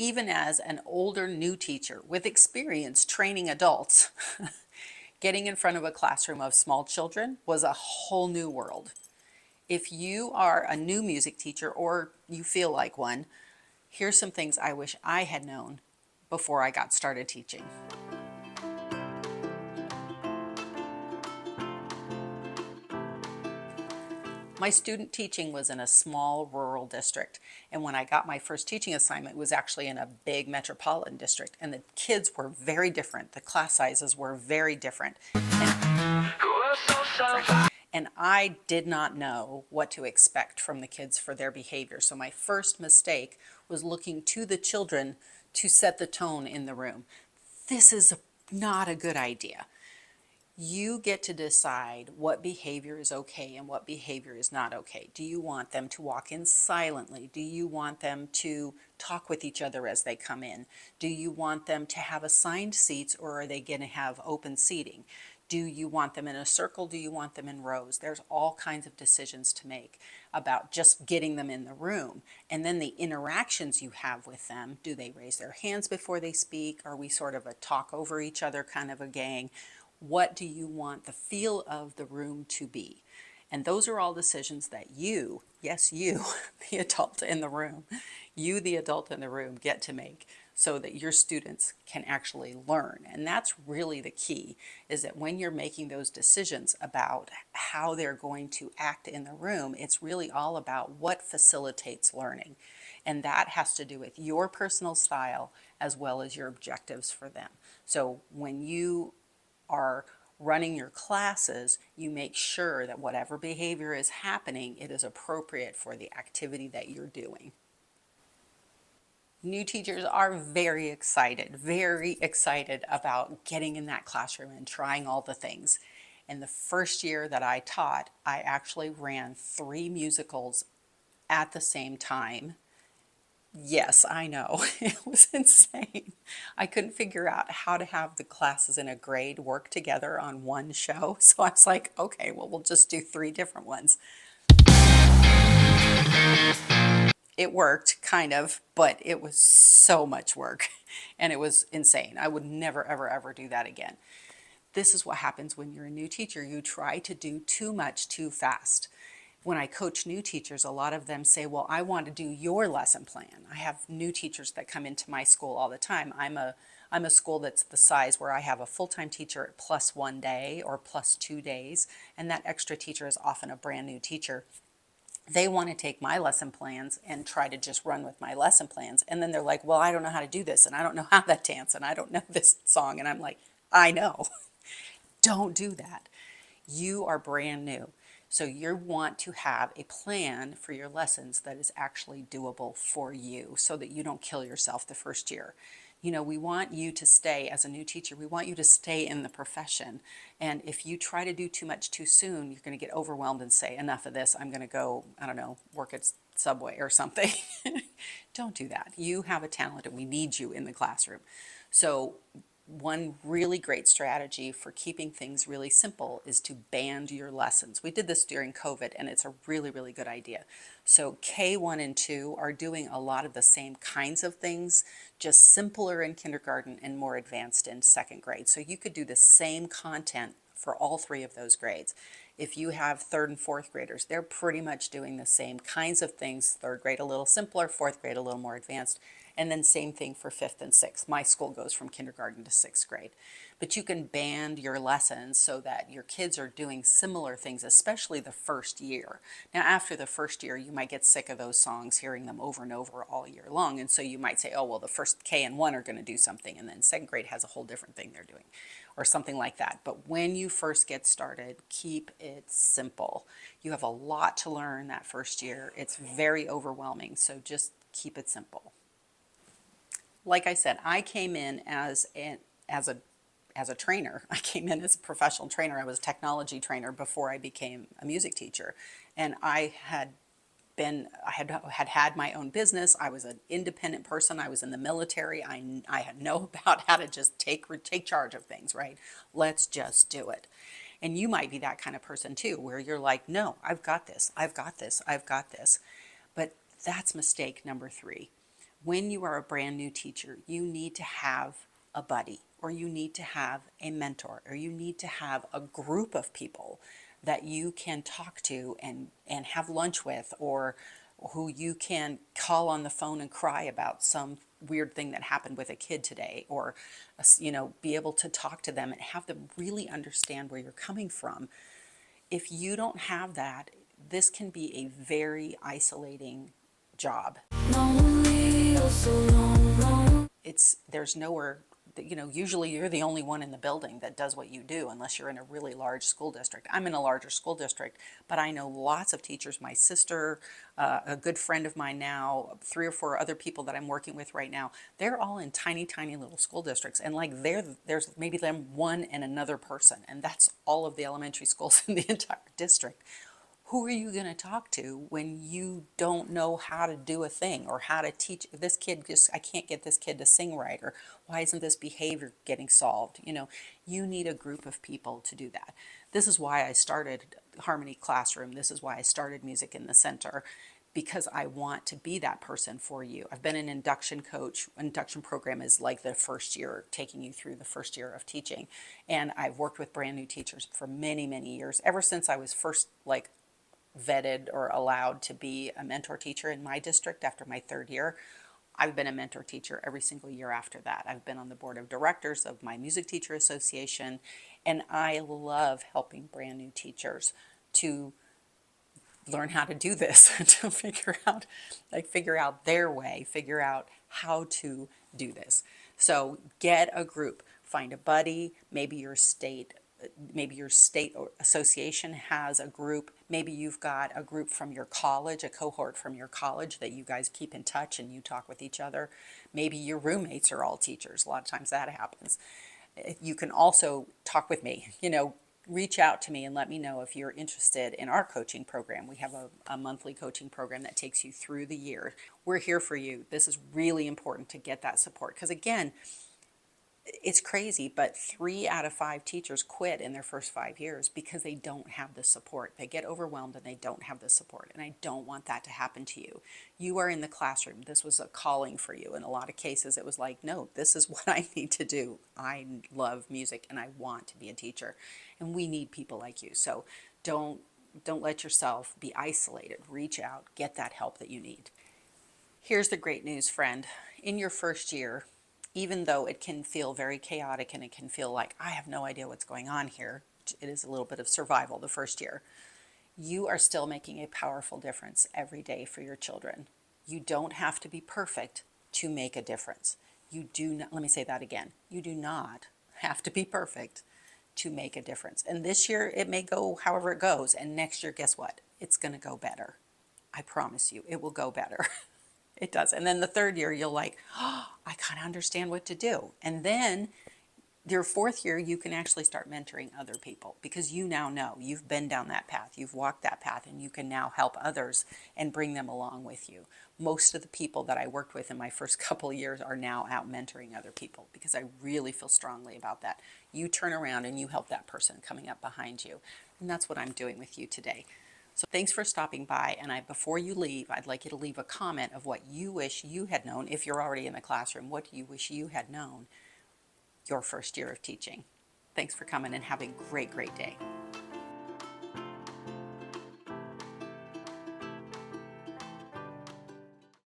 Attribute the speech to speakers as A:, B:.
A: Even as an older new teacher with experience training adults, getting in front of a classroom of small children was a whole new world. If you are a new music teacher or you feel like one, here's some things I wish I had known before I got started teaching. My student teaching was in a small rural district, and when I got my first teaching assignment, it was actually in a big metropolitan district, and the kids were very different. The class sizes were very different. And I did not know what to expect from the kids for their behavior. So my first mistake was looking to the children to set the tone in the room. This is not a good idea. You get to decide what behavior is okay and what behavior is not okay. Do you want them to walk in silently? Do you want them to talk with each other as they come in? Do you want them to have assigned seats, or are they going to have open seating? Do you want them in a circle? Do you want them in rows? There's all kinds of decisions to make about just getting them in the room. And then the interactions you have with them. Do they raise their hands before they speak? Are we sort of a talk over each other kind of a gang? What do you want the feel of the room to be? And those are all decisions that you, yes, you, the adult in the room, you, the adult in the room, get to make so that your students can actually learn. And that's really the key, is that when you're making those decisions about how they're going to act in the room, it's really all about what facilitates learning. And that has to do with your personal style as well as your objectives for them. So when you are running your classes, you make sure that whatever behavior is happening, it is appropriate for the activity that you're doing. New teachers are very excited about getting in that classroom and trying all the things. And the first year that I taught, I actually ran 3 musicals at the same time. Yes, I know. It was insane. I couldn't figure out how to have the classes in a grade work together on one show. So I was like, okay, well, we'll just do 3 different ones. It worked, kind of, but it was so much work and it was insane. I would never, ever do that again. This is what happens when you're a new teacher. You try to do too much too fast. When I coach new teachers, a lot of them say, well, I want to do your lesson plan. I have new teachers that come into my school all the time. I'm a school that's the size where I have a full-time teacher plus 1 day or plus 2 days, and that extra teacher is often a brand new teacher. They want to take my lesson plans and try to just run with my lesson plans. And then they're like, well, I don't know how to do this, and I don't know how that dance, and I don't know this song. And I'm like, I know. Don't do that. You are brand new. So you want to have a plan for your lessons that is actually doable for you so that you don't kill yourself the first year. You know, we want you to stay as a new teacher. We want you to stay in the profession. And if you try to do too much too soon, you're going to get overwhelmed and say, enough of this. I'm going to go, I don't know, work at Subway or something. Don't do that. You have a talent and we need you in the classroom. So one really great strategy for keeping things really simple is to band your lessons. We did this during COVID, and it's a really good idea. So K1 and 2 are doing a lot of the same kinds of things, just simpler in kindergarten and more advanced in second grade. So you could do the same content for all 3 of those grades. If you have 3rd and 4th graders, they're pretty much doing the same kinds of things. 3rd grade a little simpler, 4th grade a little more advanced. And then same thing for 5th and 6th. My school goes from kindergarten to 6th grade. But you can band your lessons so that your kids are doing similar things, especially the first year. Now, after the first year, you might get sick of those songs, hearing them over and over all year long. And so you might say, oh, well, the first K and 1 are going to do something, and then 2nd grade has a whole different thing they're doing, or something like that. But when you first get started, keep it simple. You have a lot to learn that first year. It's very overwhelming, so just keep it simple. Like I said, I came in as a trainer. I came in as a professional trainer. I was a technology trainer before I became a music teacher. And I had had my own business. I was an independent person. I was in the military. I had know about how to just take charge of things, right? Let's just do it. And you might be that kind of person too, where you're like, no, I've got this. But that's mistake number 3. When you are a brand new teacher, you need to have a buddy, or you need to have a mentor, or you need to have a group of people that you can talk to and have lunch with, or who you can call on the phone and cry about some weird thing that happened with a kid today, or be able to talk to them and have them really understand where you're coming from. If you don't have that, this can be a very isolating job. There's nowhere, usually you're the only one in the building that does what you do, unless you're in a really large school district. I'm in a larger school district, but I know lots of teachers. My sister, a good friend of mine now, 3 or 4 other people that I'm working with right now, they're all in tiny, tiny little school districts. And like there's maybe them one and another person, and that's all of the elementary schools in the entire district. Who are you going to talk to when you don't know how to do a thing, or how to teach this kid? I can't get this kid to sing right, or why isn't this behavior getting solved? You need a group of people to do that. This is why I started Harmony Classroom. This is why I started Music in the Center, because I want to be that person for you. I've been an induction coach. Induction program is like the first year, taking you through the first year of teaching. And I've worked with brand new teachers for many, many years, ever since I was first vetted or allowed to be a mentor teacher in my district after my 3rd year. I've been a mentor teacher every single year after that. I've been on the board of directors of my Music Teacher Association, and I love helping brand new teachers to learn how to do this, to figure out their way, figure out how to do this. So get a group, find a buddy. Maybe your state association has a group. Maybe you've got a group from your college, a cohort from your college that you guys keep in touch and you talk with each other. Maybe your roommates are all teachers. A lot of times that happens. You can also talk with me, reach out to me and let me know if you're interested in our coaching program. We have a monthly coaching program that takes you through the year. We're here for you. This is really important to get that support, because again, it's crazy, but 3 out of 5 teachers quit in their first 5 years because they don't have the support. They get overwhelmed and they don't have the support. And I don't want that to happen to you. You are in the classroom. This was a calling for you. In a lot of cases, it was like, no, this is what I need to do. I love music and I want to be a teacher. And we need people like you. So don't let yourself be isolated. Reach out, get that help that you need. Here's the great news, friend. In your first year, even though it can feel very chaotic and it can feel like I have no idea what's going on here, it is a little bit of survival the first year, you are still making a powerful difference every day for your children. You don't have to be perfect to make a difference. You do not, let me say that again. You do not have to be perfect to make a difference. And this year it may go however it goes. And next year, guess what? It's going to go better. I promise you, it will go better. It does. And then the 3rd year, you'll oh, I kind of understand what to do. And then your 4th year, you can actually start mentoring other people, because you now know you've been down that path, you've walked that path, and you can now help others and bring them along with you. Most of the people that I worked with in my first couple of years are now out mentoring other people, because I really feel strongly about that. You turn around and you help that person coming up behind you. And that's what I'm doing with you today. So thanks for stopping by, and before you leave, I'd like you to leave a comment of what you wish you had known. If you're already in the classroom, what do you wish you had known your first year of teaching? Thanks for coming, and have a great, great day.